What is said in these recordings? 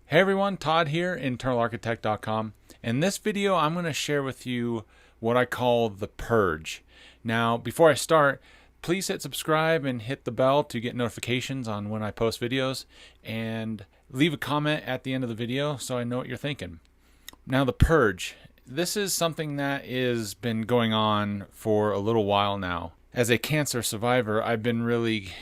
Hey everyone, Todd here, internalarchitect.com. In this video, I'm going to share with you what I call the purge. Now, before I start, please hit subscribe and hit the bell to get notifications on when I post videos, and leave a comment at the end of the video so I know what you're thinking. Now, the purge. This is something that has been going on for a little while now. As a cancer survivor, I've been really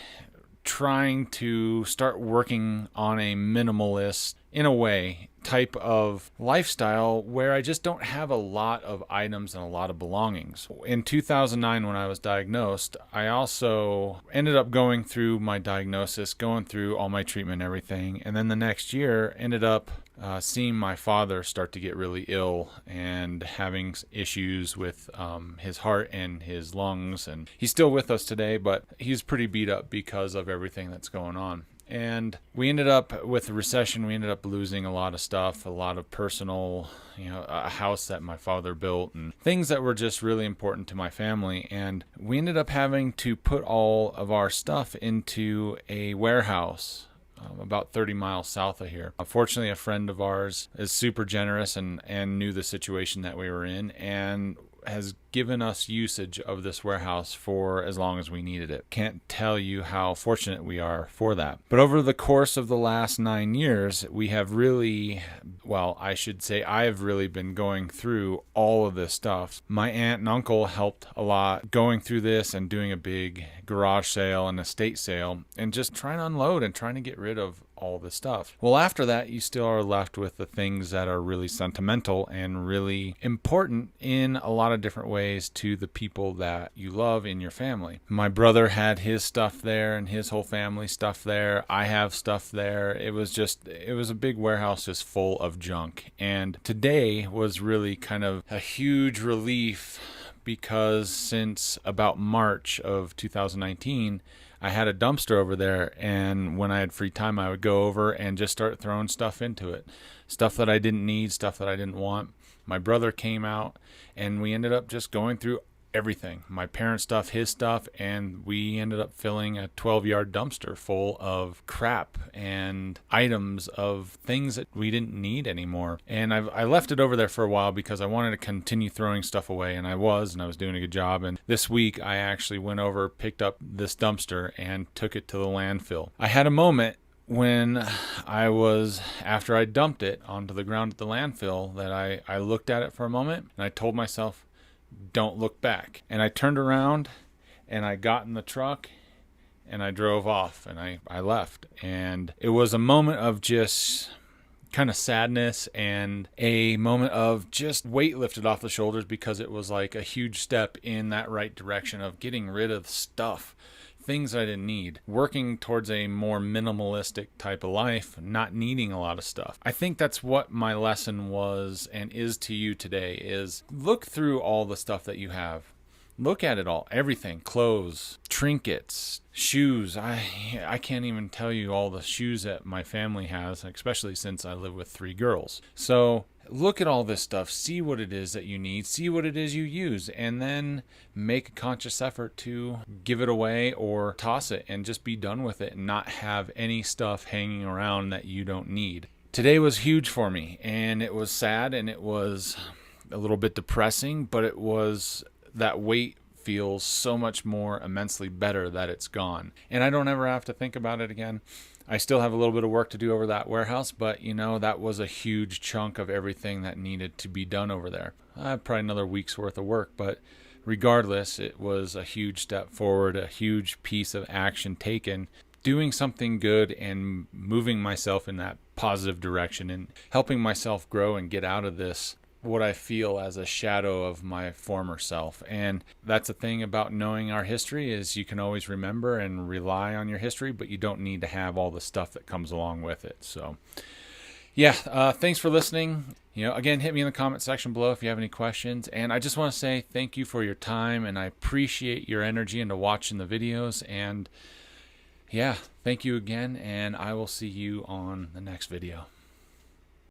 trying to start working on a minimalist, in a way, type of lifestyle where I just don't have a lot of items and a lot of belongings. In 2009, when I was diagnosed, I also ended up going through my diagnosis, going through all my treatment and everything, and then the next year ended up seeing my father start to get really ill and having issues with his heart and his lungs. And he's still with us today, but he's pretty beat up because of everything that's going on. And we ended up, with the recession, we ended up losing a lot of stuff, a lot of personal, a house that my father built and things that were just really important to my family. And we ended up having to put all of our stuff into a warehouse about 30 miles south of here. Fortunately, a friend of ours is super generous and knew the situation that we were in and has given us usage of this warehouse for as long as we needed it. Can't tell you how fortunate we are for that. But over the course of the last 9 years, we have really, I should say I have really been going through all of this stuff. My aunt and uncle helped a lot going through this and doing a big garage sale and estate sale and just trying to unload and trying to get rid of all this stuff. Well, after that, you still are left with the things that are really sentimental and really important in a lot of different ways to the people that you love in your family. My brother had his stuff there and his whole family stuff there. I have stuff there. It was a big warehouse just full of junk. And today was really kind of a huge relief because since about March of 2019, I had a dumpster over there, and when I had free time, I would go over and just start throwing stuff into it. Stuff that I didn't need, stuff that I didn't want. My brother came out, and we ended up just going through everything. My parents' stuff, his stuff, and we ended up filling a 12-yard dumpster full of crap and items of things that we didn't need anymore. And I left it over there for a while because I wanted to continue throwing stuff away, and I was doing a good job. And this week, I actually went over, picked up this dumpster, and took it to the landfill. I had a moment when after I dumped it onto the ground at the landfill, that I looked at it for a moment, and I told myself, don't look back. And I turned around and I got in the truck and I drove off and I left. And it was a moment of just kind of sadness and a moment of just weight lifted off the shoulders, because it was like a huge step in that right direction of getting rid of stuff, things I didn't need, working towards a more minimalistic type of life, not needing a lot of stuff. I think that's what my lesson was and is to you today, is look through all the stuff that you have. Look at it all, everything, clothes, trinkets, shoes. I can't even tell you all the shoes that my family has, especially since I live with 3 girls. So look at all this stuff, see what it is that you need, see what it is you use, and then make a conscious effort to give it away or toss it and just be done with it and not have any stuff hanging around that you don't need. Today was huge for me, and it was sad, and it was a little bit depressing, but it was that weight feels so much more immensely better that it's gone. And I don't ever have to think about it again. I still have a little bit of work to do over that warehouse, but that was a huge chunk of everything that needed to be done over there. Probably another week's worth of work, but regardless, it was a huge step forward, a huge piece of action taken, doing something good and moving myself in that positive direction and helping myself grow and get out of this, what I feel as a shadow of my former self. And that's the thing about knowing our history, is you can always remember and rely on your history, but you don't need to have all the stuff that comes along with it. So yeah, thanks for listening. Again, hit me in the comment section below if you have any questions. And I just want to say thank you for your time, and I appreciate your energy into watching the videos. And yeah, thank you again, and I will see you on the next video.